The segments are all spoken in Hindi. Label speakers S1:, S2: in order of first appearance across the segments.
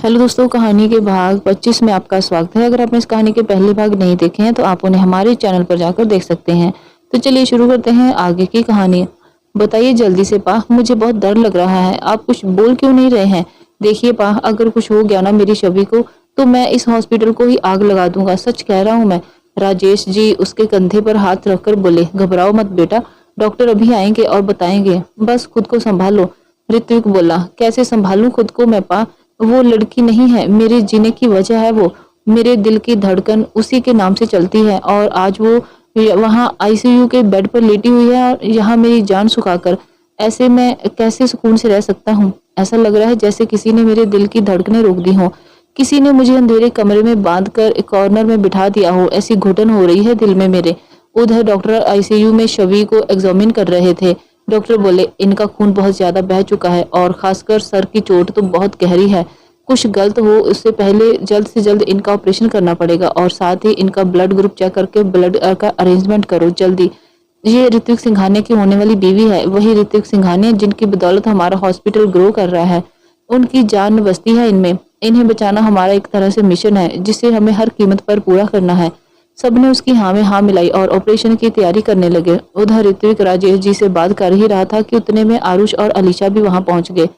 S1: हेलो दोस्तों, कहानी के भाग 25 में आपका स्वागत है। अगर आपने इस कहानी के पहले भाग नहीं देखे हैं तो आप उन्हें हमारे चैनल पर जाकर देख सकते हैं। तो चलिए शुरू करते हैं आगे की कहानी। बताइए जल्दी से पा, मुझे बहुत डर लग रहा है। आप कुछ बोल क्यों नहीं रहे हैं? देखिए पा, अगर कुछ हो गया ना मेरी छवि को तो मैं इस हॉस्पिटल को ही आग लगा दूंगा। सच कह रहा हूँ मैं। राजेश जी उसके कंधे पर हाथ रखकर बोले, घबराओ मत बेटा, डॉक्टर अभी आएंगे और बताएंगे, बस खुद को संभालो। ऋत्विक बोला, कैसे संभालूं खुद को मैं पा? वो लड़की नहीं है, मेरे जीने की वजह है वो। मेरे दिल की धड़कन उसी के नाम से चलती है और आज वो वहां आईसीयू के बेड पर लेटी हुई है और यहाँ मेरी जान सुखाकर। ऐसे मैं कैसे सुकून से रह सकता हूँ? ऐसा लग रहा है जैसे किसी ने मेरे दिल की धड़कनें रोक दी हो। किसी ने मुझे अंधेरे कमरे में बांध कर एक कॉर्नर में बिठा दिया हो। ऐसी घुटन हो रही है दिल में मेरे। उधर डॉक्टर आईसीयू में शवी को एग्जामिन कर रहे थे। डॉक्टर बोले, इनका खून बहुत ज्यादा बह चुका है और खासकर सर की चोट तो बहुत गहरी है। कुछ गलत हो उससे पहले जल्द से जल्द इनका ऑपरेशन करना पड़ेगा और साथ ही इनका ब्लड ग्रुप चेक करके ब्लड का अरेंजमेंट करो जल्दी। ये ऋत्विक सिंघानिया की होने वाली बीवी है, वही ऋत्विक सिंघानिया जिनकी बदौलत हमारा हॉस्पिटल ग्रो कर रहा है। उनकी जान बसती है इनमें। इन्हें बचाना हमारा एक तरह से मिशन है जिसे हमें हर कीमत पर पूरा करना है। सबने उसकी हाँ में हाँ मिलाई और ऑपरेशन की तैयारी करने लगे। उधर ऋत्विक राजेश जी से बात कर ही रहा था कि उतने में आरुष और अलीशा भी वहां पहुंच गए।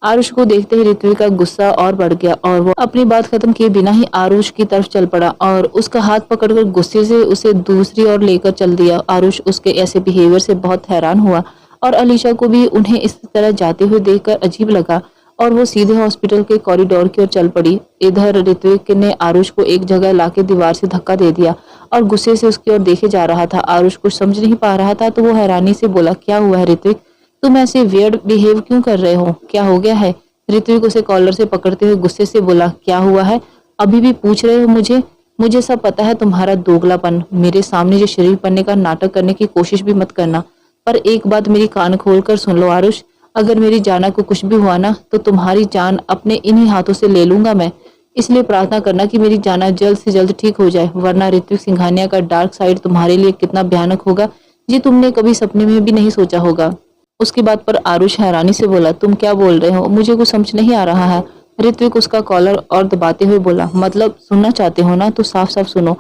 S1: आरुष को देखते ही ऋत्विक का गुस्सा और बढ़ गया और वो अपनी बात खत्म किए बिना ही आरुष की तरफ चल पड़ा और उसका हाथ पकड़कर गुस्से से उसे दूसरी ओर लेकर चल दिया। आरुष उसके ऐसे बिहेवियर से बहुत हैरान हुआ और अलीशा को भी उन्हें इस तरह जाते हुए देखकर अजीब लगा और वो सीधे हॉस्पिटल के कॉरिडोर की ओर चल पड़ी। इधर ऋत्विक ने आरुष को एक जगह लाके दीवार से धक्का दे दिया और गुस्से से उसकी ओर देखे जा रहा था। आरुष कुछ समझ नहीं पा रहा था तो वो हैरानी से बोला, क्या हुआ है ऋत्विक? तुम ऐसे वियर्ड बिहेव क्यों कर रहे हो? क्या हो गया है? ऋत्विक उसे कॉलर से पकड़ते हुए गुस्से से बोला, क्या हुआ है? अभी भी पूछ रहे हो मुझे? मुझे सब पता है तुम्हारा दोगलापन। मेरे सामने जो शरीफ बनने का नाटक करने की कोशिश भी मत करना। पर एक बात मेरी कान खोल कर सुन लो आरुष, अगर मेरी जाना को कुछ भी हुआ ना तो तुम्हारी जान अपने इन्हीं हाथों से ले लूंगा मैं। इसलिए प्रार्थना करना कि मेरी जाना जल्द से जल्द ठीक हो जाए, वरना ऋत्विक सिंघानिया का डार्क साइड तुम्हारे लिए कितना भयानक होगा ये तुमने कभी सपने में भी नहीं सोचा होगा। उसकी बात पर आरुष हैरानी से बोला, तुम क्या बोल रहे हो? मुझे कुछ समझ नहीं आ रहा है। ऋत्विक उसका कॉलर और दबाते हुए बोला, मतलब सुनना चाहते हो ना तो साफ साफ सुनो।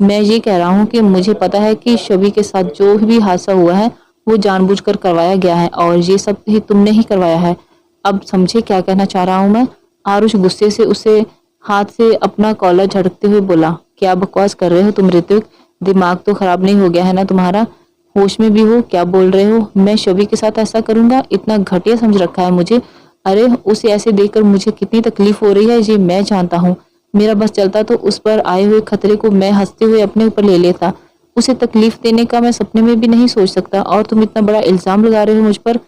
S1: मैं ये कह रहा हूँ कि मुझे पता है कि शबी के साथ जो भी हादसा हुआ है वो जानबूझकर करवाया गया है और ये सब ही तुमने ही करवाया है। अब समझे क्या कहना चाह रहा हूँ मैं? आरुष गुस्से से उसे हाथ से अपना कॉलर झटकते हुए बोला, क्या बकवास कर रहे हो तुम ऋत्विक? दिमाग तो खराब नहीं हो गया है ना तुम्हारा? होश में भी हो? क्या बोल रहे हो? मैं शबी के साथ ऐसा करूंगा? इतना घटिया समझ रखा है मुझे? अरे उसे ऐसे देखकर मुझे कितनी तकलीफ हो रही है ये मैं जानता हूँ। मेरा बस चलता तो उस पर आए हुए खतरे को मैं हंसते हुए अपने ऊपर ले लेता। उसे तकलीफ देने का मैं सपने में भी नहीं सोच सकता और तुम इतना बड़ा इल्जाम लगा रहे हो मुझ पर।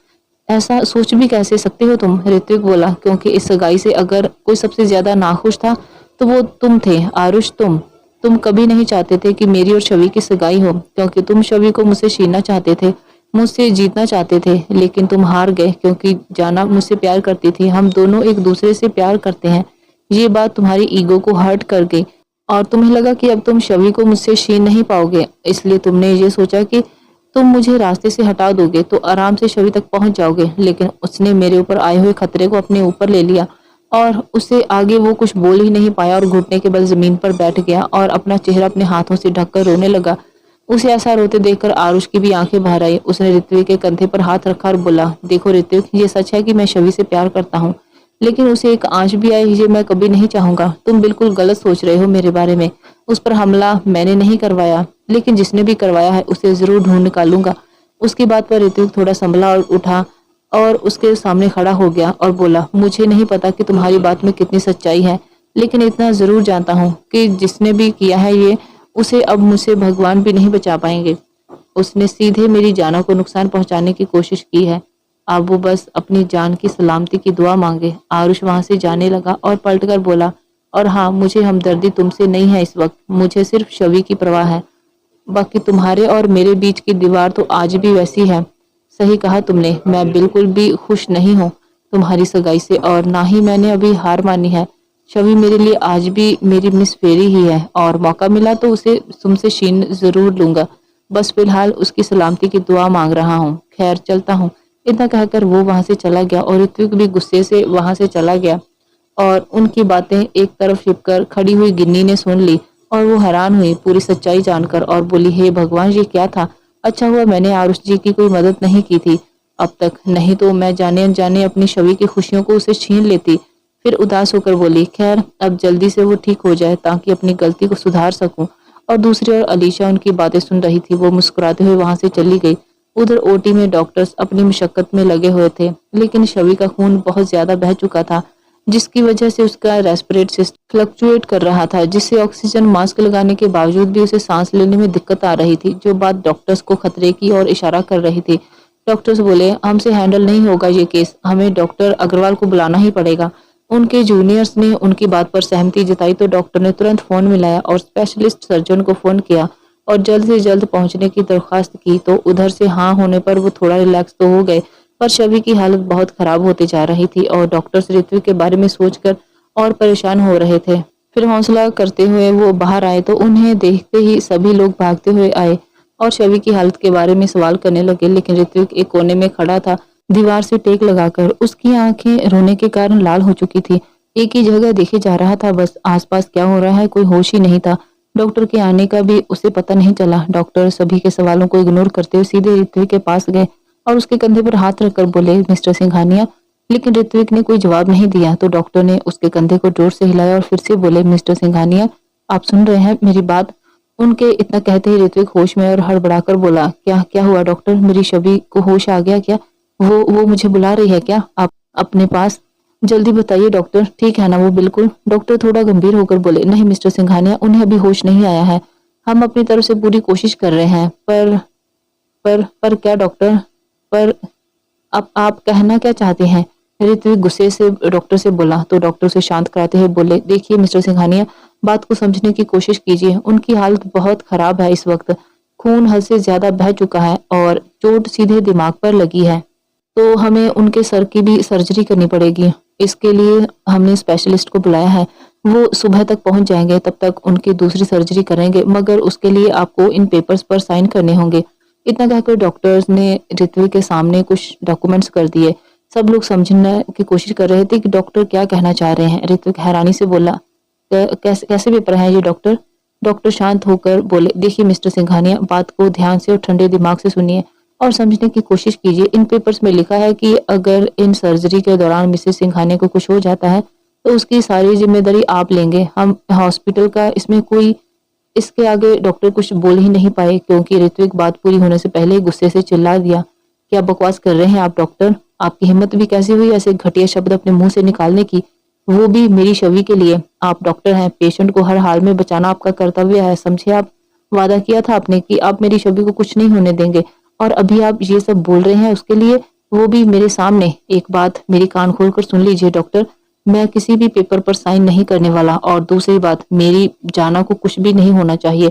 S1: ऐसा सोच भी कैसे सकते हो तुम? ऋत्विक बोला, क्योंकि इस सगाई से अगर कोई सबसे ज्यादा नाखुश था तो वो तुम थे आरुष। तुम कभी नहीं चाहते थे कि मेरी और शवि की सगाई हो, क्योंकि तुम शवि को मुझसे छीनना चाहते थे, मुझसे जीतना चाहते थे। लेकिन तुम हार गए क्योंकि जाना मुझसे प्यार करती थी। हम दोनों एक दूसरे से प्यार करते हैं। ये बात तुम्हारी ईगो को हर्ट कर गई और तुम्हें लगा कि अब तुम शवि को मुझसे छीन नहीं पाओगे, इसलिए तुमने ये सोचा कि तुम मुझे रास्ते से हटा दोगे तो आराम से शवि तक पहुंच जाओगे। लेकिन उसने मेरे ऊपर आए हुए खतरे को अपने ऊपर ले लिया और उससे आगे वो कुछ बोल ही नहीं पाया और घुटने के बल जमीन पर बैठ गया और अपना चेहरा अपने हाथों से ढककर रोने लगा। उसे ऐसा रोते देखकर आरुष की भी आंखें बाहर आई। उसने ऋत्विक के कंधे पर हाथ रखा और बोला, देखो ऋत्विक, ये सच है कि मैं शवि से प्यार करता हूँ, लेकिन उसे एक आंच भी आई ये मैं कभी नहीं चाहूंगा। तुम बिल्कुल गलत सोच रहे हो मेरे बारे में। उस पर हमला मैंने नहीं करवाया, लेकिन जिसने भी करवाया है उसे जरूर ढूंढ निकालूंगा। उसकी बात पर ऋत्विक थोड़ा संभला और उठा और उसके सामने खड़ा हो गया और बोला, मुझे नहीं पता कि तुम्हारी बात में कितनी सच्चाई है, लेकिन इतना जरूर जानता हूँ कि जिसने भी किया है ये, उसे अब मुझसे भगवान भी नहीं बचा पाएंगे। उसने सीधे मेरी जान को नुकसान पहुंचाने की कोशिश की है। अब वो बस अपनी जान की सलामती की दुआ मांगे। आरुष वहां से जाने लगा और पलटकर बोला, और हाँ, मुझे हमदर्दी तुमसे नहीं है इस वक्त, मुझे सिर्फ शवि की परवाह है। बाकी तुम्हारे और मेरे बीच की दीवार तो आज भी वैसी है। सही कहा तुमने, मैं बिल्कुल भी खुश नहीं हूँ तुम्हारी सगाई से और ना ही मैंने अभी हार मानी है। शवि मेरे लिए आज भी मेरी मिस फेरी ही है और मौका मिला तो उसे तुमसे छीन जरूर लूंगा। बस फिलहाल उसकी सलामती की दुआ मांग रहा हूँ। खैर चलता हूँ। इतना कहकर वो वहां से चला गया और ऋत्विक भी गुस्से से वहां से चला गया। और उनकी बातें एक तरफ छिपकर खड़ी हुई गिन्नी ने सुन ली और वो हैरान हुई पूरी सच्चाई जानकर और बोली, हे भगवान, ये क्या था? अच्छा हुआ मैंने आरुष जी की कोई मदद नहीं की थी अब तक, नहीं तो मैं जाने अनजाने अपनी छवि की खुशियों को उसे छीन लेती। फिर उदास होकर बोली, खैर अब जल्दी से वो ठीक हो जाए ताकि अपनी गलती को सुधार सकूं। और दूसरी ओर अलीशा उनकी बातें सुन रही थी। वो मुस्कुराते हुए वहां से चली गई। उधर ओटी में डॉक्टर्स अपनी मशक्कत में लगे हुए थे, लेकिन शवि का खून बहुत ज्यादा बह चुका था, जिसकी वजह से उसका रेस्पिरेट सिस्टम फ्लक्चुएट कर रहा था, जिससे ऑक्सीजन मास्क लगाने के बावजूद भी उसे सांस लेने में दिक्कत आ रही थी, जो बात डॉक्टर्स को खतरे की ओर इशारा कर रही थी। डॉक्टर्स बोले, हमसे हैंडल नहीं होगा ये केस, हमें डॉक्टर अग्रवाल को बुलाना ही पड़ेगा। उनके जूनियर्स ने उनकी बात पर सहमति जताई तो डॉक्टर ने तुरंत फोन मिलाया और स्पेशलिस्ट सर्जन को फोन किया और जल्द से जल्द पहुंचने की दरख्वास्त की। तो उधर से हाँ होने पर वो थोड़ा रिलैक्स तो हो गए, पर शवि की हालत बहुत खराब होती जा रही थी और डॉक्टर्स ऋत्विक के बारे में सोचकर और परेशान हो रहे थे। फिर हौसला करते हुए वो बाहर आए तो उन्हें देखते ही सभी लोग भागते हुए आए और शवि की हालत के बारे में सवाल करने लगे, लेकिन ऋत्विक एक कोने में खड़ा था, दीवार से टेक लगाकर। उसकी आंखें रोने के कारण लाल हो चुकी थी। एक ही जगह देखे जा रहा था, बस आसपास क्या हो रहा है कोई होश ही नहीं था। डॉक्टर के आने का भी उसे पता नहीं चला। डॉक्टर सभी के सवालों को इग्नोर करते हुए सीधे ऋत्विक के पास गए और उसके कंधे पर हाथ रखकर बोले, मिस्टर सिंघानिया। लेकिन ऋत्विक ने कोई जवाब नहीं दिया तो डॉक्टर ने उसके कंधे को जोर से हिलाया और फिर से बोले, मिस्टर सिंघानिया, आप सुन रहे हैं मेरी बात? उनके इतना कहते ही ऋत्विक होश में और हड़बड़ाकर बोला, क्या क्या हुआ डॉक्टर? मेरी छवि को होश आ गया क्या? वो मुझे बुला रही है क्या आप अपने पास? जल्दी बताइए डॉक्टर, ठीक है ना वो बिल्कुल? डॉक्टर थोड़ा गंभीर होकर बोले, नहीं मिस्टर सिंघानिया, उन्हें अभी होश नहीं आया है। हम अपनी तरफ से पूरी कोशिश कर रहे हैं, पर क्या डॉक्टर? पर अब आप कहना क्या चाहते हैं? ऋत्विक गुस्से से डॉक्टर से बोला तो डॉक्टर उसे शांत कराते हुए बोले, देखिए मिस्टर सिंघानिया, बात को समझने की कोशिश कीजिए। उनकी हालत बहुत खराब है इस वक्त, खून हद से ज्यादा बह चुका है और चोट सीधे दिमाग पर लगी है, तो हमें उनके सर की भी सर्जरी करनी पड़ेगी। इसके लिए हमने स्पेशलिस्ट को बुलाया है, वो सुबह तक पहुंच जाएंगे, तब तक उनकी दूसरी सर्जरी करेंगे, मगर उसके लिए आपको इन पेपर्स पर साइन करने होंगे। इतना कहकर डॉक्टर्स ने ऋत्विक के सामने कुछ डॉक्यूमेंट्स कर दिए। सब लोग समझने की कोशिश कर रहे थे कि डॉक्टर क्या कहना चाह रहे हैं। ऋत्विक हैरानी से बोला, कैसे कैसे पेपर हैं ये डॉक्टर? डॉक्टर शांत होकर बोले, देखिए मिस्टर सिंघानिया, बात को ध्यान से और ठंडे दिमाग से सुनिए और समझने की कोशिश कीजिए। इन पेपर्स में लिखा है कि अगर इन सर्जरी के दौरान मिसेस सिंघानिया को कुछ हो जाता है तो उसकी सारी जिम्मेदारी आप लेंगे। हम हॉस्पिटल का इसमें कोई, इसके आगे डॉक्टर कुछ बोल ही नहीं पाए क्योंकि ऋत्विक बात पूरी होने से पहले ही गुस्से से चिल्ला दिया, क्या बकवास कर रहे हैं आप डॉक्टर? आपकी हिम्मत भी कैसी हुई ऐसे घटिया शब्द अपने मुंह से निकालने की, वो भी मेरी छवि के लिए? आप डॉक्टर हैं, पेशेंट को हर हाल में बचाना आपका कर्तव्य है, समझे आप? वादा किया था आपने कि आप मेरी छवि को कुछ नहीं होने देंगे और अभी आप ये सब बोल रहे हैं उसके लिए, वो भी मेरे सामने। एक बात मेरी कान खोलकर सुन लीजिए डॉक्टर, मैं किसी भी पेपर पर साइन नहीं करने वाला। और दूसरी बात, मेरी जाना को कुछ भी नहीं होना चाहिए।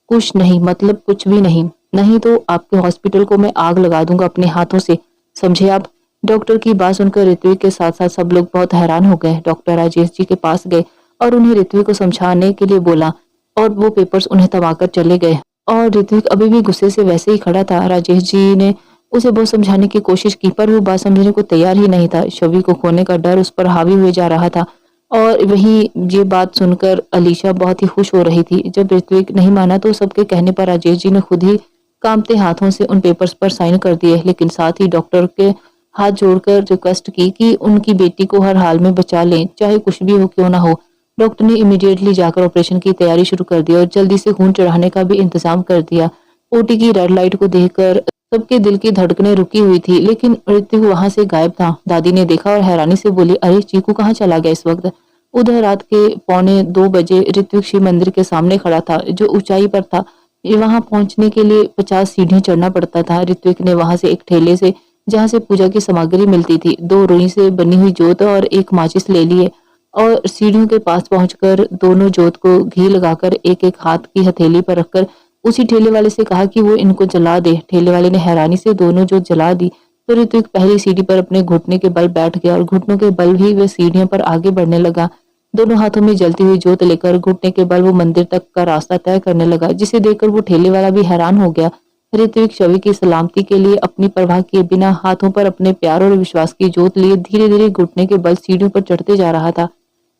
S1: कुछ नहीं मतलब कुछ भी नहीं, नहीं तो आपके हॉस्पिटल को मैं आग लगा दूंगा अपने हाथों से, समझे आप? डॉक्टर की बात सुनकर ऋत्विक के साथ साथ सब लोग बहुत हैरान हो गए। डॉक्टर राजेश जी के पास गए और उन्हें ऋत्विक को समझाने के लिए बोला और वो पेपर्स उन्हें थमाकर चले गए। और ऋत्विक अभी भी गुस्से से वैसे ही खड़ा था। राजेश जी ने उसे बहुत समझाने की कोशिश की पर वो बात समझने को तैयार ही नहीं था। छवि को खोने का डर उस पर हावी हुए जा रहा था और वही ये बात सुनकर अलीशा बहुत ही खुश हो रही थी। जब ऋत्विक नहीं माना तो सबके कहने पर राजेश जी ने खुद ही कांपते हाथों से उन पेपर्स पर साइन कर दिए, लेकिन साथ ही डॉक्टर के हाथ जोड़कर रिक्वेस्ट की कि उनकी बेटी को हर हाल में बचा लें, चाहे कुछ भी हो क्यों ना हो। डॉक्टर ने इमीडिएटली जाकर ऑपरेशन की तैयारी शुरू कर दी और जल्दी से खून चढ़ाने का भी इंतजाम कर दिया। ओटी की रेड लाइट को देखकर सबके दिल की धड़कनें रुकी हुई थी, लेकिन ऋतिक वहां से गायब था। दादी ने देखा और हैरानी से बोली, अरे चीकू कहाँ चला गया इस वक्त? उधर रात के 1:45 ऋत्विक शिव मंदिर के सामने खड़ा था, जो ऊंचाई पर था। ये वहां पहुंचने के लिए 50 सीढ़ियां चढ़ना पड़ता था। ऋत्विक ने वहां से एक ठेले से, जहां से पूजा की सामग्री मिलती थी, 2 रुई से बनी हुई जोत और एक माचिस ले लिए और सीढ़ियों के पास पहुंचकर दोनों जोत को घी लगाकर एक एक हाथ की हथेली पर रखकर उसी ठेले वाले से कहा कि वो इनको जला दे। ठेले वाले ने हैरानी से दोनों जोत जला दी तो ऋत्विक पहली सीढ़ी पर अपने घुटने के बल बैठ गया और घुटनों के बल ही वह सीढ़ियों पर आगे बढ़ने लगा। दोनों हाथों में जलती हुई जोत लेकर घुटने के बल वो मंदिर तक का रास्ता तय करने लगा, जिसे देखकर वो ठेले वाला भी हैरान हो गया। ऋत्विक छवि की सलामती के लिए अपनी परवाह किए बिना हाथों पर अपने प्यार और विश्वास की जोत लिए धीरे धीरे घुटने के बल सीढ़ियों पर चढ़ते जा रहा था।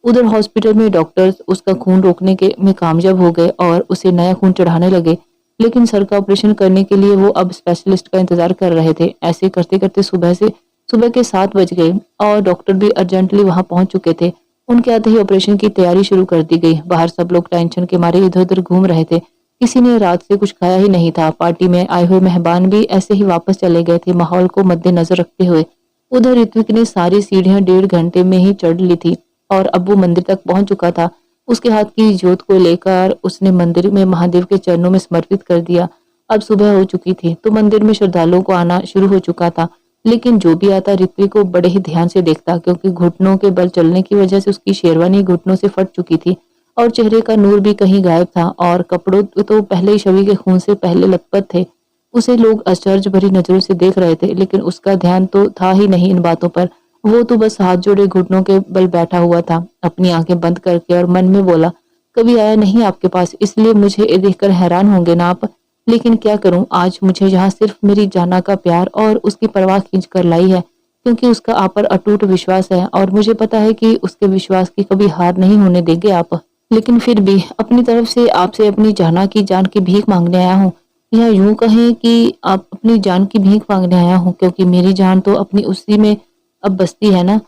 S1: उधर हॉस्पिटल में डॉक्टर्स उसका खून रोकने के में कामयाब हो गए और उसे नया खून चढ़ाने लगे। लेकिन सर का ऑपरेशन करने के लिए वो अब स्पेशलिस्ट का इंतजार कर रहे थे। ऐसे करते करते सुबह के 7 बज गए और डॉक्टर भी अर्जेंटली वहां पहुंच चुके थे। उनके आते ही ऑपरेशन की तैयारी शुरू कर दी गई। बाहर सब लोग टेंशन के मारे इधर उधर घूम रहे थे। किसी ने रात से कुछ खाया ही नहीं था। पार्टी में आए हुए मेहमान भी ऐसे ही वापस चले गए थे, माहौल को मद्देनजर रखते हुए। उधर ऋत्विक ने सारी सीढ़ियां 1.5 घंटे में ही चढ़ ली थी और अब वो मंदिर तक पहुंच चुका था। उसके हाथ की जोत को लेकर उसने मंदिर में महादेव के चरणों में समर्पित कर दिया। अब सुबह हो चुकी थी तो मंदिर में श्रद्धालुओं को आना शुरू हो चुका था। लेकिन जो भी आता ऋत्विक को बड़े ही ध्यान से देखता, क्योंकि घुटनों के बल चलने की वजह से उसकी शेरवानी घुटनों से फट चुकी थी और चेहरे का नूर भी कहीं गायब था और कपड़ों तो पहले ही शवि के खून से पहले लथपथ थे। उसे लोग आश्चर्य भरी नजरों से देख रहे थे, लेकिन उसका ध्यान तो था ही नहीं इन बातों पर। वो तो बस हाथ जोड़े घुटनों के बल बैठा हुआ था, अपनी आंखें बंद करके, और मन में बोला, कभी आया नहीं आपके पास, इसलिए मुझे ये देखकर हैरान होंगे ना आप। लेकिन क्या करूं, आज मुझे यहाँ सिर्फ मेरी जाना का प्यार और उसकी परवाह खींच कर लाई है, क्योंकि उसका आप पर अटूट विश्वास है और मुझे पता है कि उसके विश्वास की कभी हार नहीं होने देंगे आप। लेकिन फिर भी अपनी तरफ से आपसे अपनी जाना की जान की भीख मांगने आया हूँ, या यूं कहें कि आप अपनी जान की भीख मांगने आया हूँ, क्योंकि मेरी जान तो अपनी उसी में अब बसती है ना।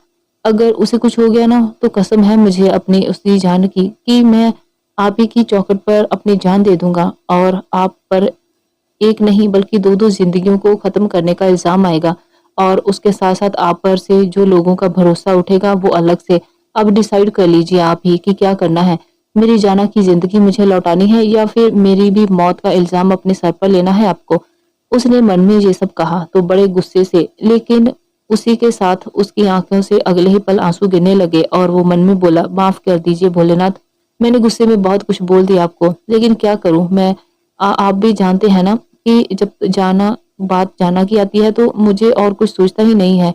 S1: अगर उसे कुछ हो गया ना तो कसम है मुझे अपनी उसी जान की कि मैं आप ही की चौखट पर अपनी जान दे दूंगा और आप पर एक नहीं बल्कि दो दो जिंदगियों को खत्म करने का इल्जाम आएगा। और उसके साथ साथ आप पर से जो लोगों का भरोसा उठेगा वो अलग से। अब डिसाइड कर लीजिए आप ही कि क्या करना है। मेरी जाना की जिंदगी मुझे लौटानी है या फिर मेरी भी मौत का इल्जाम अपने सर पर लेना है आपको। उसने मन में ये सब कहा तो बड़े गुस्से से, लेकिन उसी के साथ उसकी आंखों से अगले ही पल आंसू गिरने लगे और वो मन में बोला, माफ कर दीजिए भोलेनाथ, मैंने गुस्से में बहुत कुछ बोल दिया आपको, लेकिन क्या करूं मैं। आप भी जानते हैं ना कि जब बात जाना की आती है तो मुझे और कुछ सोचता ही नहीं है,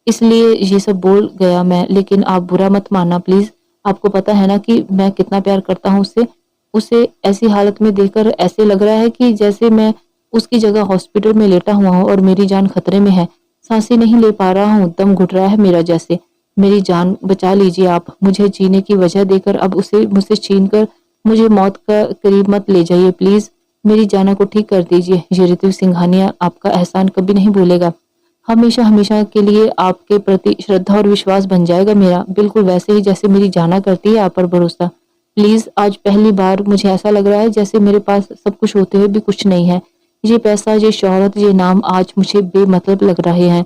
S1: इसलिए ये सब बोल गया मैं। लेकिन आप बुरा मत मानना प्लीज। आपको पता है ना कि मैं कितना प्यार करता हूँ उससे। उसे ऐसी हालत में देखकर ऐसे लग रहा है कि जैसे मैं उसकी जगह हॉस्पिटल में लेटा हुआ हूँ और मेरी जान खतरे में है। सांसें नहीं ले पा रहा हूँ, दम घुट रहा है मेरा जैसे। मेरी जान बचा लीजिए आप, मुझे जीने की वजह देकर अब उसे मुझसे छीन कर मुझे मौत का करीब मत ले जाइए प्लीज। मेरी जाना को ठीक कर दीजिए। ये ऋत्विक सिंघानिया आपका एहसान कभी नहीं भूलेगा। हमेशा हमेशा के लिए आपके प्रति श्रद्धा और विश्वास बन जाएगा मेरा, बिल्कुल वैसे ही जैसे मेरी जाना करती है आप पर भरोसा। प्लीज, आज पहली बार मुझे ऐसा लग रहा है जैसे मेरे पास सब कुछ होते हुए भी कुछ नहीं है। ये पैसा, ये शोहरत, ये नाम आज मुझे बेमतलब लग रहे हैं।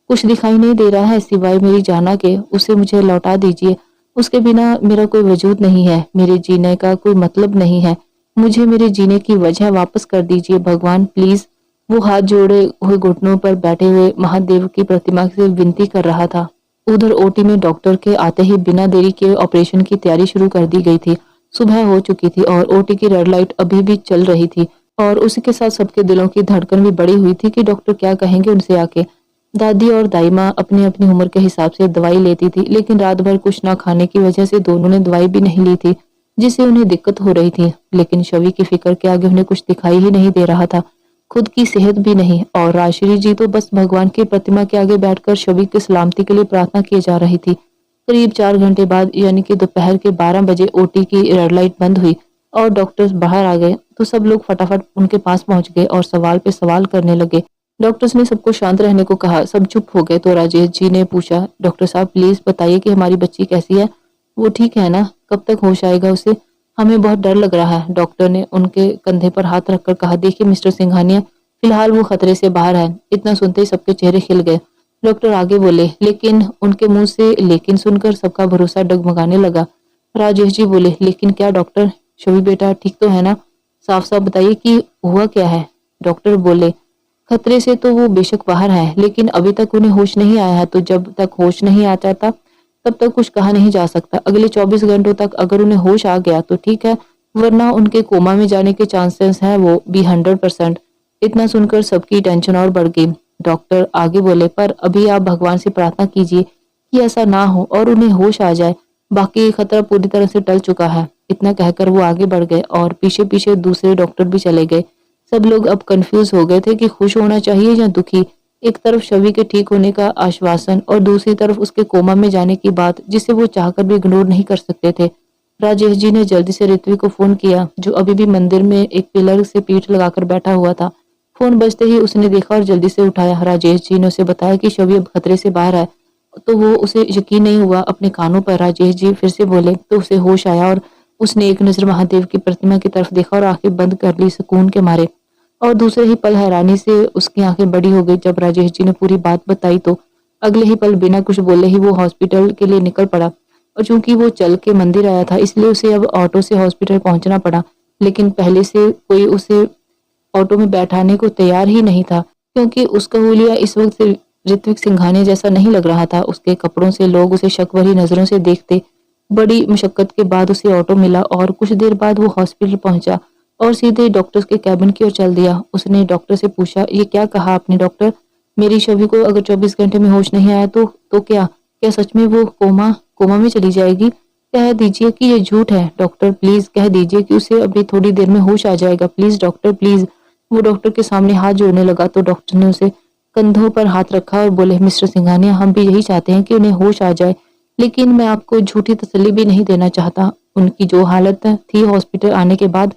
S1: कुछ दिखाई नहीं दे रहा है सिवाय मेरी जाना के। उसे मुझे लौटा दीजिए। उसके बिना मेरा कोई वजूद नहीं है, मेरे जीने का कोई मतलब नहीं है। मुझे मेरे जीने की वजह वापस कर दीजिए भगवान प्लीज। वो हाथ जोड़े हुए घुटनों पर बैठे हुए महादेव की प्रतिमा से विनती कर रहा था। उधर ओटी में डॉक्टर के आते ही बिना देरी के ऑपरेशन की तैयारी शुरू कर दी गई थी। सुबह हो चुकी थी और ओटी की रेड लाइट अभी भी चल रही थी और उसी के साथ सबके दिलों की धड़कन भी बढ़ी हुई थी कि डॉक्टर क्या कहेंगे उनसे आके। दादी और दाई माँ अपनी अपनी उम्र के हिसाब से दवाई लेती थी, लेकिन रात भर कुछ ना खाने की वजह से दोनों ने दवाई भी नहीं ली थी, जिससे उन्हें दिक्कत हो रही थी। लेकिन शवि की फिक्र के आगे उन्हें कुछ दिखाई ही नहीं दे रहा था, खुद की सेहत भी नहीं। और राजश्री जी तो बस भगवान की प्रतिमा के आगे बैठकर शवि की सलामती के लिए प्रार्थना किए जा रही थी। करीब 4 घंटे बाद यानी कि दोपहर के 12 बजे ओटी की रेड लाइट बंद हुई और डॉक्टर्स बाहर आ गए तो सब लोग फटाफट उनके पास पहुंच गए और सवाल पे सवाल करने लगे। डॉक्टर्स ने सबको शांत रहने को कहा। सब चुप हो गए तो राजेश जी ने पूछा, डॉक्टर साहब प्लीज बताइए कि हमारी बच्ची कैसी है, वो ठीक है ना, कब तक होश आएगा उसे, हमें बहुत डर लग रहा है। डॉक्टर ने उनके कंधे पर हाथ रखकर कहा, देखिए मिस्टर सिंघानिया, फिलहाल वो खतरे से बाहर है। इतना सुनते ही सबके चेहरे खिल गए। डॉक्टर आगे बोले, लेकिन उनके मुंह से लेकिन सुनकर सबका भरोसा डगमगाने लगा। राजेश जी बोले, लेकिन क्या डॉक्टर, शवि बेटा ठीक तो है ना, साफ साफ बताइए कि हुआ क्या है। डॉक्टर बोले, खतरे से तो वो बेशक बाहर है, लेकिन अभी तक उन्हें होश नहीं आया है, तो जब तक होश नहीं आ जाता तब तक कुछ कहा नहीं जा सकता। अगले 24 घंटों तक अगर उन्हें होश आ गया तो ठीक है, वरना उनके कोमा में जाने के चांसेस हैं वो भी 100%। इतना सुनकर सबकी टेंशन और बढ़ गई। डॉक्टर आगे बोले, पर अभी आप भगवान से प्रार्थना कीजिए कि ऐसा ना हो और उन्हें होश आ जाए, बाकी खतरा पूरी तरह से टल चुका है। इतना कहकर वो आगे बढ़ गए और पीछे पीछे दूसरे डॉक्टर भी चले गए। सब लोग अब कंफ्यूज हो गए थे कि खुश होना चाहिए या दुखी। एक तरफ शवि के ठीक होने का आश्वासन और दूसरी तरफ उसके कोमा में जाने की बात, जिसे वो चाहकर भी इग्नोर नहीं कर सकते थे। राजेश जी ने जल्दी से ऋत्विक को फोन किया, जो अभी भी मंदिर में एक पिलर से पीठ लगाकर बैठा हुआ था। फोन बजते ही उसने देखा और जल्दी से उठाया। राजेश जी ने उसे बताया कि शवि अब खतरे से बाहर है। तो वो उसे यकीन नहीं हुआ अपने कानों पर। राजेश जी फिर से बोले तो उसे होश आया और उसने एक नजर महादेव की प्रतिमा की तरफ देखा और आंखें बंद कर ली सुकून के मारे। और दूसरे ही पल हैरानी से उसकी आंखें बड़ी हो गई जब राजेश जी ने पूरी बात बताई। तो अगले ही पल बिना कुछ बोले ही वो हॉस्पिटल के लिए निकल पड़ा। और चूंकि वो चल के मंदिर आया था, इसलिए उसे अब ऑटो से हॉस्पिटल पहुंचना पड़ा। लेकिन पहले से कोई उसे ऑटो में बैठाने को तैयार ही नहीं था, क्योंकि उसका हुलिया इस वक्त ऋत्विक सिंघानिया जैसा नहीं लग रहा था। उसके कपड़ों से लोग उसे शक भरी नजरों से देखते। बड़ी मुशक्कत के बाद उसे ऑटो मिला और कुछ देर बाद वो हॉस्पिटल पहुंचा और सीधे डॉक्टर्स के कैबिन की ओर चल दिया। उसने डॉक्टर से पूछा, ये क्या कहा आपने डॉक्टर? मेरी शवि को अगर 24 घंटे में होश नहीं आया तो क्या क्या सच में वो कोमा कोमा में चली जाएगी? कह दीजिए कि ये झूठ है डॉक्टर, प्लीज कह दीजिए कि उसे अभी थोड़ी देर में होश आ जाएगा, प्लीज डॉक्टर प्लीज। वो डॉक्टर के सामने हाथ जोड़ने लगा तो डॉक्टर ने उसे कंधों पर हाथ रखा और बोले, मिस्टर सिंघानिया, हम भी यही चाहते हैं कि उन्हें होश आ जाए, लेकिन मैं आपको झूठी तसल्ली भी नहीं देना चाहता। उनकी जो हालत थी हॉस्पिटल आने के बाद,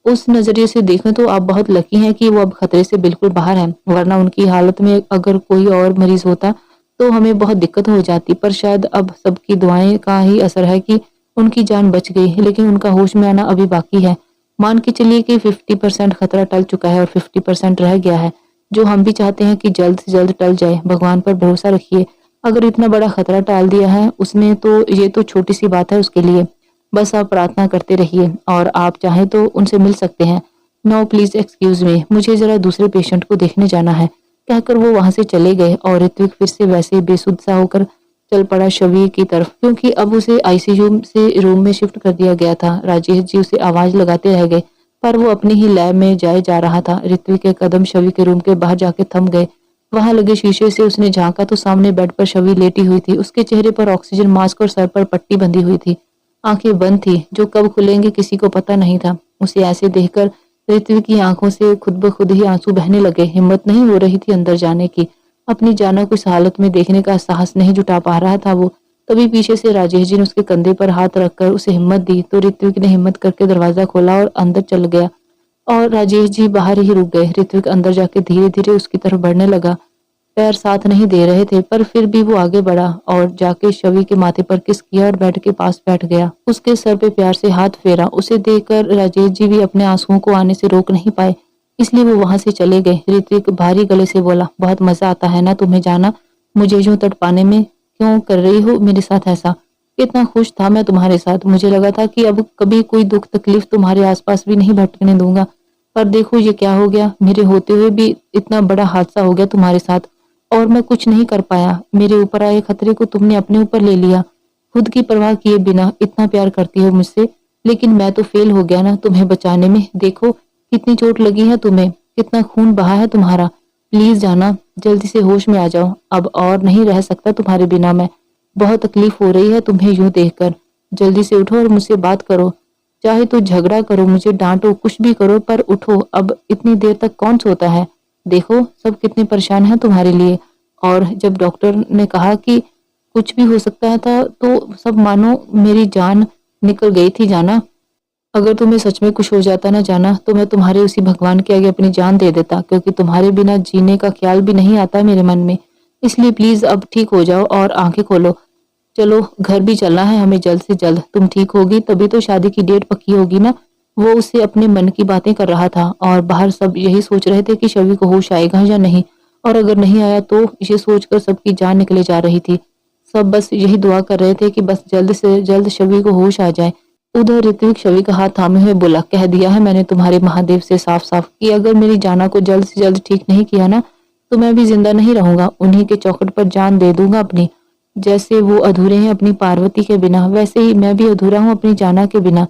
S1: उस नजरिए से देखें तो आप बहुत लकी हैं कि वो अब खतरे से बिल्कुल बाहर हैं, वरना उनकी हालत में अगर कोई और मरीज होता तो हमें बहुत दिक्कत हो जाती। पर शायद अब सबकी दुआएं का ही असर है कि उनकी जान बच गई, लेकिन उनका होश में आना अभी बाकी है। मान के चलिए कि 50% खतरा टल चुका है और 50% रह गया है, जो हम भी चाहते हैं कि जल्द से जल्द टल जाए। भगवान पर भरोसा रखिए, अगर इतना बड़ा खतरा टाल दिया है उसने तो ये तो छोटी सी बात है उसके लिए। बस आप प्रार्थना करते रहिए और आप चाहें तो उनसे मिल सकते हैं। नो प्लीज एक्सक्यूज मी, मुझे जरा दूसरे पेशेंट को देखने जाना है, कहकर वो वहां से चले गए और ऋत्विक फिर से वैसे बेसुध सा होकर चल पड़ा शवि की तरफ, क्योंकि अब उसे आईसीयू से रूम में शिफ्ट कर दिया गया था। राजेश जी उसे आवाज लगाते रह गए, पर वो अपनी ही लैब में जाए जा रहा था। ऋत्विक के कदम शवि के रूम के बाहर जाके थम गए। वहां लगे शीशे से उसने झांका तो सामने बेड पर शवि लेटी हुई थी। उसके चेहरे पर ऑक्सीजन मास्क और सर पर पट्टी बंधी हुई थी। आंखें बंद थी, जो कब खुलेंगे किसी को पता नहीं था। उसे ऐसे देखकर ऋत्विक की आंखों से खुद ब खुद ही आंसू बहने लगे। हिम्मत नहीं हो रही थी अंदर जाने की। अपनी जाना को इस हालत में देखने का साहस नहीं जुटा पा रहा था वो। तभी पीछे से राजेश जी ने उसके कंधे पर हाथ रखकर उसे हिम्मत दी तो ऋत्विक ने हिम्मत करके दरवाजा खोला और अंदर चल गया और राजेश जी बाहर ही रुक गए। ऋत्विक अंदर जाके धीरे धीरे उसकी तरफ बढ़ने लगा। पैर साथ नहीं दे रहे थे, पर फिर भी वो आगे बढ़ा और जाके शवि के माथे पर किस किया और बेड के पास बैठ गया। उसके सर पे प्यार से हाथ फेरा। उसे देखकर राजेश जी भी अपने आंसुओं को आने से रोक नहीं पाए, इसलिए वो वहां से चले गए। ऋत्विक भारी गले से बोला, बहुत मजा आता है ना तुम्हें जाना, मुझे यूं तड़पाने में, क्यों कर रही हो मेरे साथ ऐसा? कितना खुश था मैं तुम्हारे साथ, मुझे लगा था कि अब कभी कोई दुख तकलीफ तुम्हारे आसपास भी नहीं भटकने दूंगा, पर देखो ये क्या हो गया। मेरे होते हुए भी इतना बड़ा हादसा हो गया तुम्हारे साथ और मैं कुछ नहीं कर पाया। मेरे ऊपर आए खतरे को तुमने अपने ऊपर ले लिया, खुद की परवाह किए बिना। इतना प्यार करती हो मुझसे, लेकिन मैं तो फेल हो गया ना तुम्हें बचाने में। देखो कितनी चोट लगी है तुम्हें, कितना खून बहा है तुम्हारा। प्लीज जाना, जल्दी से होश में आ जाओ, अब और नहीं रह सकता तुम्हारे बिना मैं। बहुत तकलीफ हो रही है तुम्हें यूं देखकर। जल्दी से उठो और मुझसे बात करो, चाहे तो झगड़ा करो, मुझे डांटो, कुछ भी करो, पर उठो। अब इतनी देर तक कौन सोता है? देखो सब कितने परेशान हैं तुम्हारे लिए। और जब डॉक्टर ने कहा कि कुछ भी हो सकता था तो सब मानो मेरी जान निकल गई थी जाना। अगर तुम्हें सच में कुछ हो जाता ना जाना, तो मैं तुम्हारे उसी भगवान के आगे अपनी जान दे देता, क्योंकि तुम्हारे बिना जीने का ख्याल भी नहीं आता मेरे मन में। इसलिए प्लीज अब ठीक हो जाओ और आंखें खोलो। चलो घर भी चलना है हमें जल्द से जल्द। तुम ठीक होगी तभी तो शादी की डेट पक्की होगी ना। वो उससे अपने मन की बातें कर रहा था और बाहर सब यही सोच रहे थे कि शवि को होश आएगा या नहीं, और अगर नहीं आया तो ये सोचकर सबकी जान निकले जा रही थी। सब बस यही दुआ कर रहे थे कि बस जल्द से जल्द शवि को होश आ जाए। उधर ऋत्विक शवि का हाथ थामे हुए बोला, कह दिया है मैंने तुम्हारे महादेव से साफ साफ कि अगर मेरी जाना को जल्द से जल्द ठीक नहीं किया ना, तो मैं भी जिंदा नहीं रहूंगा। उन्हीं के चौखट पर जान दे दूंगा अपनी। जैसे वो अधूरे हैं अपनी पार्वती के बिना, वैसे ही मैं भी अधूरा हूँ अपनी जाना के बिना।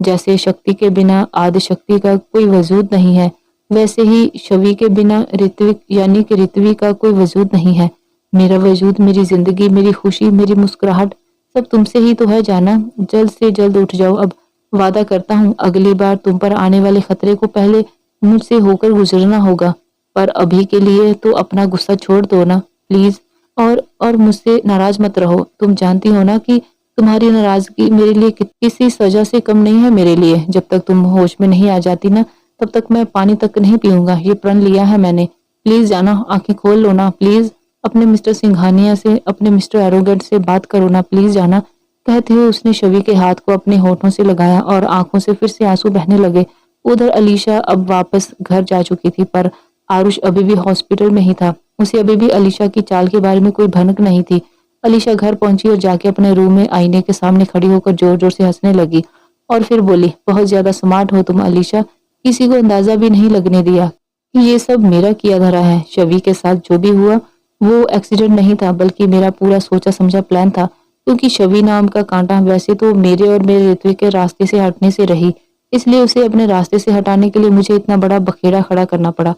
S1: जैसे शक्ति के बिना आदि शक्ति का कोई वजूद नहीं है, वैसे ही शवि के बिना ऋत्विक यानी कि ऋत्वी का कोई वजूद नहीं है। मेरा वजूद, मेरी जिंदगी, मेरी खुशी, मेरी मुस्कुराहट सब तुमसे ही तो है जाना। जल्द से जल्द उठ जाओ अब। वादा करता हूँ अगली बार तुम पर आने वाले खतरे को पहले मुझसे होकर गुजरना होगा। पर अभी के लिए तो अपना गुस्सा छोड़ दो ना प्लीज, और मुझसे नाराज मत रहो। तुम जानती हो ना कि तुम्हारी नाराजगी मेरे लिए किसी सजा से कम नहीं है। मेरे लिए जब तक तुम होश में नहीं आ जाती ना, तब तक मैं पानी तक नहीं पीऊंगा। ये प्रण लिया है मैंने। प्लीज जाना, आंखें खोल लो ना प्लीज। अपने मिस्टर सिंघानिया से, अपने मिस्टर एरोगेंट से बात करो ना प्लीज जाना। कहते हुए उसने शवि के हाथ को अपने होठों से लगाया और आंखों से फिर से आंसू बहने लगे। उधर अलीशा अब वापस घर जा चुकी थी, पर आरुष अभी भी हॉस्पिटल में ही था। उसे अभी भी अलीशा की चाल के बारे में कोई भनक नहीं थी। अलीशा घर पहुंची और जाके अपने रूम में आईने के सामने खड़ी होकर जोर जोर से हंसने लगी और फिर बोली, बहुत ज्यादा स्मार्ट हो तुम अलीशा। किसी को अंदाजा भी नहीं लगने दिया कि ये सब मेरा किया धरा है। शवि के साथ जो भी हुआ वो एक्सीडेंट नहीं था, बल्कि मेरा पूरा सोचा समझा प्लान था। क्योंकि शवि नाम का कांटा वैसे तो मेरे और मेरे ऋत्विक के रास्ते से हटने से रही, इसलिए उसे अपने रास्ते से हटाने के लिए मुझे इतना बड़ा बखेड़ा खड़ा करना पड़ा।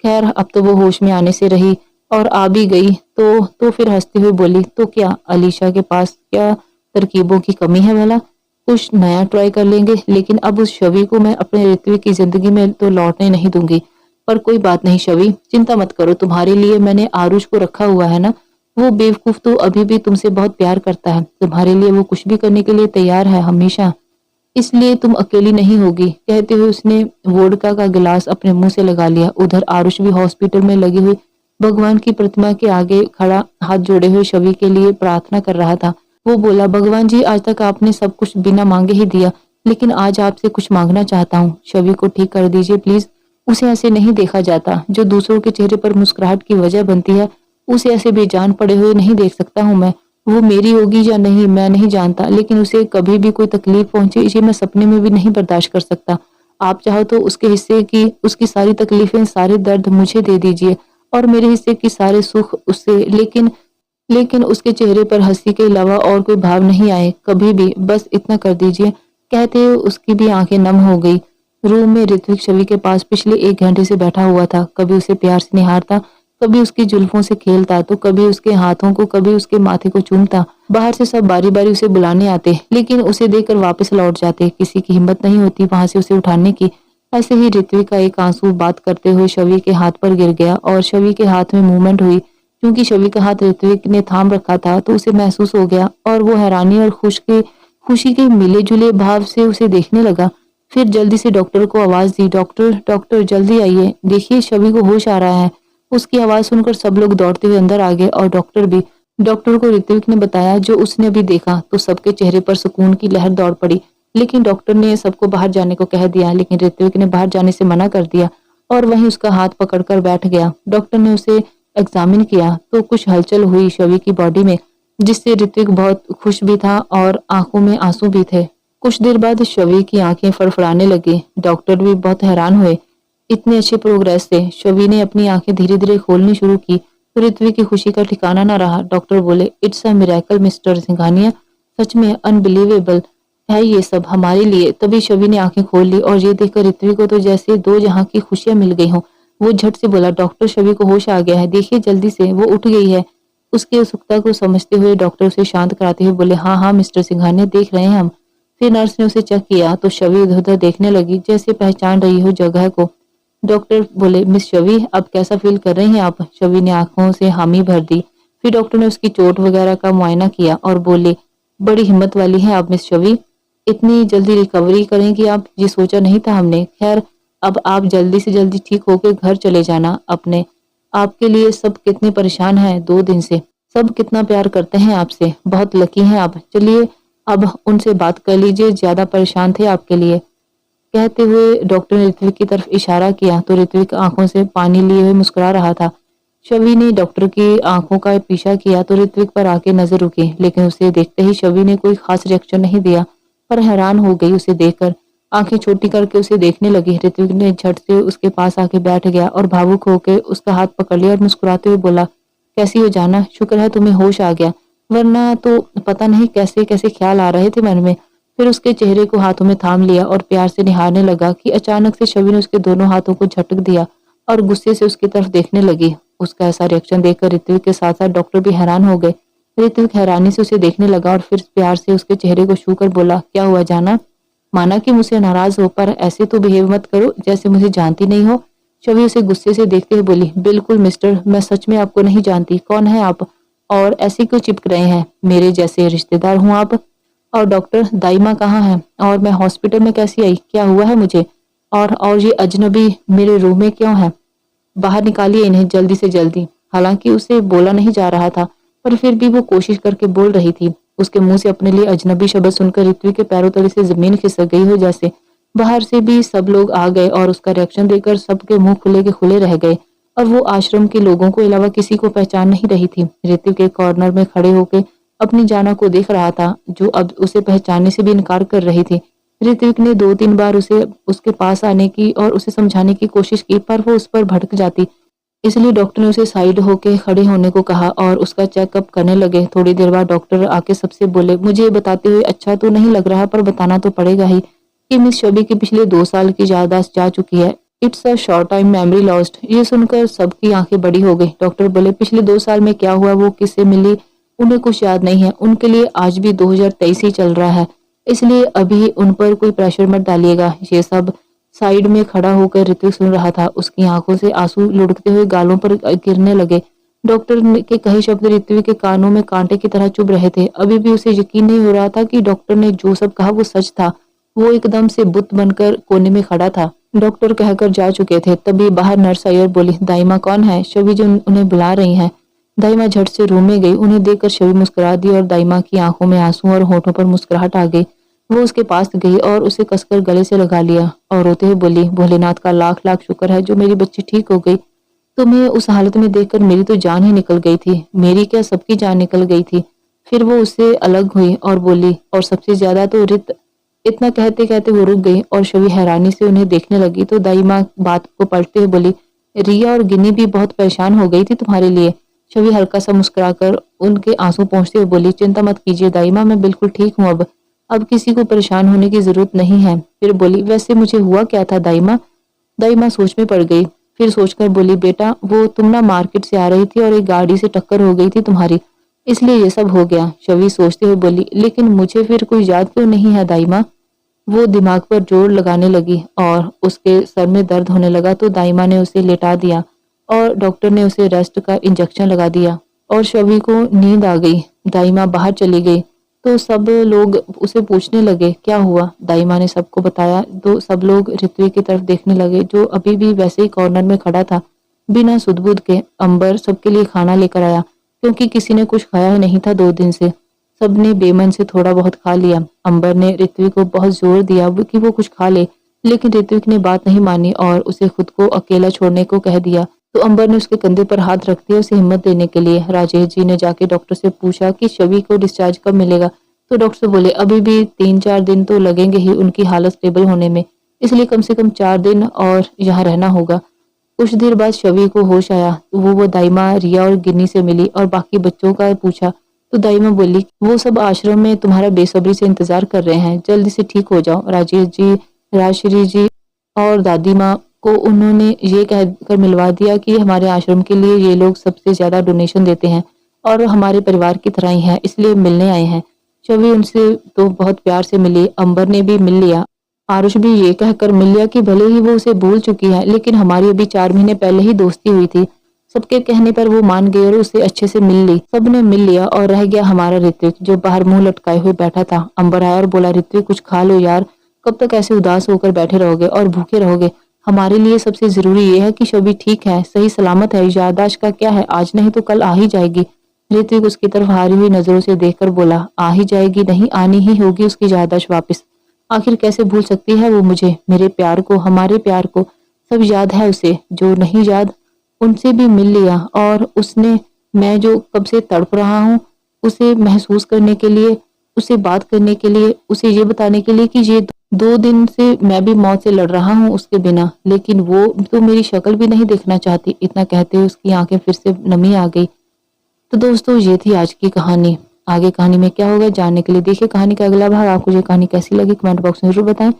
S1: खैर अब तो वो होश में आने से रही और आ भी गई तो फिर हंसते हुए बोली, तो क्या अलीशा के पास क्या तरकीबों की कमी है भला? कुछ नया ट्राई कर लेंगे, लेकिन अब उस शवि को मैं अपने ऋत्विक की जिंदगी में तो लौटने नहीं दूंगी। पर कोई बात नहीं शवि, चिंता मत करो, तुम्हारे लिए मैंने आरुष को रखा हुआ है ना। वो बेवकूफ तो अभी भी तुमसे बहुत प्यार करता है। तुम्हारे लिए वो कुछ भी करने के लिए तैयार है हमेशा, इसलिए तुम अकेली नहीं होगी। कहते हुए उसने वोडका का गिलास अपने मुंह से लगा लिया। उधर आरुष भी हॉस्पिटल में लगी हुई भगवान की प्रतिमा के आगे खड़ा हाथ जोड़े हुए शवि के लिए प्रार्थना कर रहा था। वो बोला, भगवान जी, आज तक आपने सब कुछ बिना मांगे ही दिया, लेकिन आज आपसे कुछ मांगना चाहता हूँ। शवि को ठीक कर दीजिए प्लीज। उसे ऐसे नहीं देखा जाता। जो दूसरों के चेहरे पर मुस्कुराहट की वजह बनती है, उसे ऐसे बेजान पड़े हुए नहीं देख सकता हूँ मैं। वो मेरी होगी या नहीं मैं नहीं जानता, लेकिन उसे कभी भी कोई तकलीफ पहुंचे ये मैं सपने में भी नहीं बर्दाश्त कर सकता। आप चाहो तो उसके हिस्से की उसकी सारी तकलीफें, सारे दर्द मुझे दे दीजिए और मेरे हिस्से की सारे सुख उससे, लेकिन लेकिन उसके चेहरे पर हंसी के अलावा और कोई भाव नहीं आए कभी भी। बस इतना कर दीजिए। कहते हुए उसकी भी आंखें नम हो गई। रूम में ऋत्विक शवि के पास पिछले 1 घंटे से बैठा हुआ था। कभी उसे प्यार से निहारता, कभी उसकी जुल्फों से खेलता, तो कभी उसके हाथों को, कभी उसके माथे को चूमता। बाहर से सब बारी बारी उसे बुलाने आते, लेकिन उसे देखकर वापस लौट जाते। किसी की हिम्मत नहीं होती वहां से उसे उठाने की। ऐसे ही ऋत्विक का एक आंसू बात करते हुए शवि के हाथ पर गिर गया और शवि के हाथ में मूवमेंट हुई। क्योंकि शवि का हाथ ऋत्विक ने थाम रखा था, तो उसे महसूस हो गया और वो हैरानी और खुशी के मिले जुले भाव से उसे देखने लगा। फिर जल्दी से डॉक्टर को आवाज दी, डॉक्टर डॉक्टर जल्दी आइए, देखिए शवि को होश आ रहा है। उसकी आवाज सुनकर सब लोग दौड़ते हुए अंदर आ गए और डॉक्टर भी। डॉक्टर को ऋत्विक ने बताया जो उसने अभी देखा, तो सबके चेहरे पर सुकून की लहर दौड़ पड़ी। लेकिन डॉक्टर ने सबको बाहर जाने को कह दिया, लेकिन ऋत्विक ने बाहर जाने से मना कर दिया और वहीं उसका हाथ पकड़कर बैठ गया। डॉक्टर ने उसे एग्जामिन किया तो कुछ हलचल हुई शवि की बॉडी में, जिससे ऋत्विक बहुत खुश भी था और आंखों में आंसू भी थे। कुछ देर बाद शवि की आंखें फड़फड़ाने लगी। डॉक्टर भी बहुत हैरान हुए इतने अच्छे प्रोग्रेस से। शवि ने अपनी आंखें धीरे धीरे खोलनी शुरू की तो ऋत्विक की खुशी का ठिकाना न रहा। डॉक्टर बोले, it's a miracle mister Singhania, सच में अनबिलीवेबल है ये सब हमारे लिए। तभी शवि ने आंखें खोल ली और ये देखकर ऋत्विक को तो जैसे दो जहां की खुशियां मिल गई हों। वो झट से बोला, डॉक्टर शवि को होश आ गया है, देखिए जल्दी से, वो उठ गई है। उसकी उत्सुकता को समझते हुए डॉक्टर उसे शांत कराते हुए बोले, हाँ हाँ मिस्टर सिंघानिया, देख रहे हैं हम। फिर नर्स ने उसे चेक किया तो शवि इधर उधर देखने लगी जैसे पहचान रही हो जगह को। डॉक्टर बोले, मिस शवि अब कैसा फील कर रही हैं आप? शवि ने आंखों से हामी भर दी। फिर डॉक्टर ने उसकी चोट वगैरह का मुआयना किया और बोले, बड़ी हिम्मत वाली हैं आप मिस शवि, इतनी जल्दी रिकवरी करेंगी आप, ये सोचा नहीं था हमने। खैर अब आप जल्दी से जल्दी ठीक होकर घर चले जाना अपने। आपके लिए सब कितने परेशान हैं 2 दिन से, सब कितना प्यार करते हैं आपसे, बहुत लकी हैं आप। चलिए अब उनसे बात कर लीजिए, ज्यादा परेशान थे आपके लिए। कहते हुए डॉक्टर ने ऋत्विक की तरफ इशारा किया तो ऋत्विक आंखों से पानी लिए हुए मुस्कुरा रहा था। शवि ने डॉक्टर की आंखों का पीछा किया तो ऋत्विक पर आके नजर रुकी, लेकिन उसे देखते ही शवि ने कोई खास रिएक्शन नहीं दिया, पर हैरान हो गई उसे देखकर। आंखें छोटी करके उसे देखने लगी। ऋत्विक ने झट से उसके पास आके बैठ गया और भावुक होकर उसका हाथ पकड़ लिया और मुस्कुराते हुए बोला, कैसी हो जाना, शुक्र है तुम्हें होश आ गया, वरना तो पता नहीं कैसे कैसे ख्याल आ रहे थे मन में। फिर उसके चेहरे को हाथों में थाम लिया और प्यार से निहारने लगा कि अचानक से शवि ने उसके दोनों हाथों को झटक दिया और गुस्से से उसकी तरफ देखने लगी। उसका ऐसा रिएक्शन देखकर ऋत्विक के साथ साथ डॉक्टर भी हैरान हो गए। ऋत्विक हैरानी से उसे देखने लगा और फिर प्यार से उसके चेहरे को छू कर बोला, क्या हुआ जाना? माना कि मुझसे नाराज हो, पर ऐसे तो बिहेव मत करो जैसे मुझे जानती नहीं हो। छवि उसे गुस्से से देखते हुए बोली, बिल्कुल मिस्टर, मैं सच में आपको नहीं जानती। कौन है आप और ऐसे क्यों चिपक रहे हैं? मेरे जैसे रिश्तेदार हूँ आप? और डॉक्टर दाइमा कहाँ है? और मैं हॉस्पिटल में कैसी आई? क्या हुआ है मुझे? और ये अजनबी मेरे रूम में क्यों है? बाहर निकालिए इन्हें जल्दी से जल्दी। हालांकि उसे बोला नहीं जा रहा था, पर फिर भी वो कोशिश करके बोल रही थी। उसके मुंह से अपने लिए अजनबी शब्द सुनकर ऋत्विक के पैरों तले से जमीन खिसक गई हो जैसे। बाहर से भी सब लोग आ गए और उसका रिएक्शन देखकर सबके मुंह खुले के खुले रह गए और वो आश्रम के लोगों को अलावा किसी को पहचान नहीं रही थी। ऋत्विक एक कॉर्नर में खड़े होकर अपनी जाना को देख रहा था, जो अब उसे पहचानने से भी इनकार कर रही थी। ऋत्विक ने 2-3 बार उसे उसके पास आने की और उसे समझाने की कोशिश की, पर वो उस पर भड़क जाती। इसलिए डॉक्टर ने उसे साइड होके खड़े होने को कहा और उसका चेकअप करने लगे। थोड़ी देर बाद डॉक्टर आके सबसे बोले, मुझे ये बताते हुए अच्छा तो नहीं लग रहा, पर बताना तो पड़ेगा ही कि मिस शबी की पिछले 2 साल की याददाश्त जा चुकी है। It's a short time memory lost. ये सुनकर सबकी आंखें बड़ी हो गई। डॉक्टर बोले, पिछले 2 साल में क्या हुआ, वो किससे मिली, उन्हें कुछ याद नहीं है। उनके लिए आज भी 2023 ही चल रहा है, इसलिए अभी उन पर कोई प्रेशर मत डालिएगा। ये सब साइड में खड़ा होकर ऋत्विक सुन रहा था। उसकी आंखों से आंसू लुढ़कते हुए गालों पर गिरने लगे। के कहे शब्द ऋत्विक के कानों में कांटे की तरह चुभ रहे थे। अभी भी उसे यकीन नहीं हो रहा था कि डॉक्टर ने जो सब कहा वो सच था। वो एकदम से बुत बनकर कोने में खड़ा था। डॉक्टर कहकर जा चुके थे, तभी बाहर नर्स आई और बोली, दाइमा कौन है? शबी जो उन्हें बुला रही हैं। दाइमा झट से रूम में गई। उन्हें देखकर शबी मुस्कुरा दी और दाइमा की आंखों में आंसू और होठों पर मुस्कुराहट आ गई। वो उसके पास गई और उसे कसकर गले से लगा लिया और रोते हुए बोली, भोलेनाथ का लाख लाख शुक्र है जो मेरी बच्ची ठीक हो गई। तुम्हें उस हालत में देखकर मेरी तो जान ही निकल गई थी। मेरी क्या, सबकी जान निकल गई थी। फिर वो उससे अलग हुई और बोली, और सबसे ज्यादा तो रित। इतना कहते कहते वो रुक गई और शबी हैरानी से उन्हें देखने लगी तो दाइमा बात को पलटते हुए बोली, रिया और गिनी भी बहुत परेशान हो गई थी तुम्हारे लिए। शबी हल्का सा मुस्कुराकर उनके आंसू पोंछते हुए बोली, चिंता मत कीजिए दाइमा, मैं बिल्कुल ठीक हूँ। अब किसी को परेशान होने की जरूरत नहीं है। फिर बोली, वैसे मुझे हुआ क्या था दाइमा? दाइमा सोच में पड़ गई। फिर सोचकर बोली, बेटा वो तुम ना मार्केट से आ रही थी और एक गाड़ी से टक्कर हो गई थी तुम्हारी, इसलिए ये सब हो गया। शबी सोचते हुए बोली, लेकिन मुझे फिर कोई याद क्यों नहीं है दाइमा? वो दिमाग पर जोर लगाने लगी और उसके सर में दर्द होने लगा तो दाइमा ने उसे लेटा दिया और डॉक्टर ने उसे रेस्ट का इंजेक्शन लगा दिया और शबी को नींद आ गई। दाइमा बाहर चली गई तो सब लोग उसे पूछने लगे, क्या हुआ? दाइमा ने सबको बताया तो सब लोग ऋत्विक की तरफ देखने लगे, जो अभी भी वैसे ही कॉर्नर में खड़ा था बिना सुध-बुध के। अंबर सबके लिए खाना लेकर आया क्योंकि किसी ने कुछ खाया ही नहीं था 2 दिन से। सबने बेमन से थोड़ा बहुत खा लिया। अंबर ने ऋत्विक को बहुत जोर दिया कि वो कुछ खा ले, लेकिन ऋत्विक ने बात नहीं मानी और उसे खुद को अकेला छोड़ने को कह दिया। तो अंबर ने उसके कंधे पर हाथ रख दिया उसे हिम्मत देने के लिए। राजेश जी ने जाके डॉक्टर से पूछा कि शबी को डिस्चार्ज कब मिलेगा, तो डॉक्टर बोले अभी भी 3-4 दिन तो लगेंगे ही उनकी हालत स्टेबल होने में, इसलिए कम से कम 4 दिन और यहाँ रहना होगा। कुछ देर बाद शबी को होश आया तो वो दाइमा, रिया और गिन्नी से मिली और बाकी बच्चों का पूछा तो दाइमा बोली, वो सब आश्रम में तुम्हारा बेसब्री से इंतजार कर रहे हैं, जल्दी से ठीक हो जाओ। राजेश जी, राजश्री जी और दादी माँ को उन्होंने ये कहकर मिलवा दिया कि हमारे आश्रम के लिए ये लोग सबसे ज्यादा डोनेशन देते हैं और हमारे परिवार की तरह ही हैं, इसलिए मिलने आए हैं। शबी उनसे तो बहुत प्यार से मिली। अंबर ने भी मिल लिया। आरुष भी ये कहकर मिल लिया कि भले ही वो उसे भूल चुकी है, लेकिन हमारी अभी 4 महीने पहले ही दोस्ती हुई थी। सबके कहने पर वो मान गई और उसे अच्छे से मिल ली। सबने मिल लिया और रह गया हमारा ऋत्विक, जो बाहर मुंह लटकाए हुए बैठा था। अंबर आया और बोला, ऋत्विक कुछ खा लो यार, कब तक ऐसे उदास होकर बैठे रहोगे और भूखे रहोगे? हमारे लिए सबसे जरूरी ये है कि शबी ठीक है, सही सलामत है। याददाश्त का क्या है, आज नहीं तो कल आ ही जाएगी। ऋत्विक उसकी तरफ हारी हुई नजरों से देखकर बोला, आ ही जाएगी नहीं, आनी ही होगी उसकी याददाश्त वापस। आखिर कैसे भूल सकती है वो मुझे, मेरे प्यार को, हमारे प्यार को? सब याद है उसे। जो नहीं याद उनसे भी मिल लिया और उसने, मैं जो कब से तड़प रहा हूँ उसे महसूस करने के लिए, उसे बात करने के लिए, उसे ये बताने के लिए कि ये 2 दिन से मैं भी मौत से लड़ रहा हूँ उसके बिना, लेकिन वो तो मेरी शक्ल भी नहीं देखना चाहती। इतना कहते हुए उसकी आंखें फिर से नमी आ गई। तो दोस्तों ये थी आज की कहानी। आगे कहानी में क्या होगा जानने के लिए देखिए कहानी का अगला भाग। आपको ये कहानी कैसी लगी कमेंट बॉक्स में जरूर बताएं।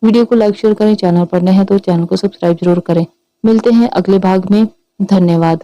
S1: वीडियो को लाइक शेयर करें, चैनल पर नए हैं तो चैनल को सब्सक्राइब जरूर करें। मिलते हैं अगले भाग में। धन्यवाद।